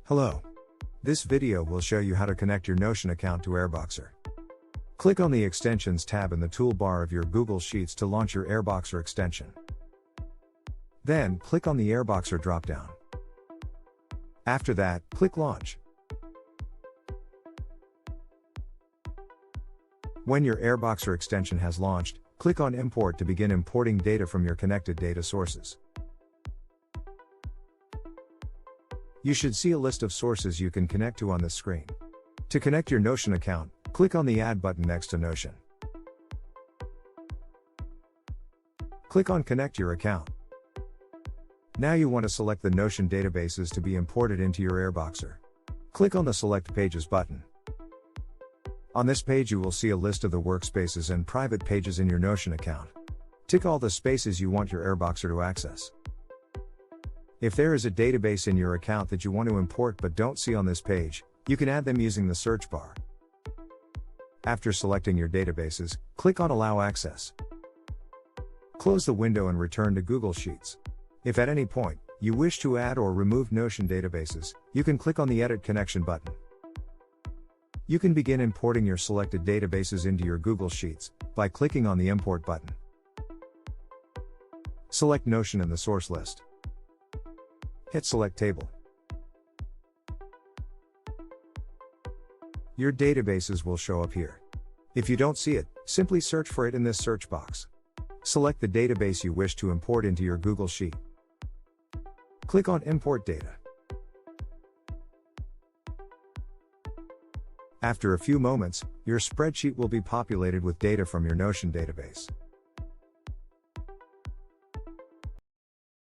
Hello. This video will show you how to connect your Notion account to Airboxr. Click on the Extensions tab in the toolbar of your Google Sheets to launch your Airboxr extension. Then, click on the Airboxr dropdown. After that, click Launch. When your Airboxr extension has launched, click on Import to begin importing data from your connected data sources. You should see a list of sources you can connect to on this screen. To connect your Notion account, click on the Add button next to Notion. Click on Connect your account. Now you want to select the Notion databases to be imported into your Airboxr. Click on the Select Pages button. On this page you will see a list of the workspaces and private pages in your Notion account. Tick all the spaces you want your Airboxr to access. If there is a database in your account that you want to import but don't see on this page, you can add them using the search bar. After selecting your databases, click on Allow Access. Close the window and return to Google Sheets. If at any point, you wish to add or remove Notion databases, you can click on the Edit Connection button. You can begin importing your selected databases into your Google Sheets by clicking on the Import button. Select Notion in the source list. Hit Select Table. Your databases will show up here. If you don't see it, simply search for it in this search box. Select the database you wish to import into your Google Sheet. Click on Import Data. After a few moments, your spreadsheet will be populated with data from your Notion database.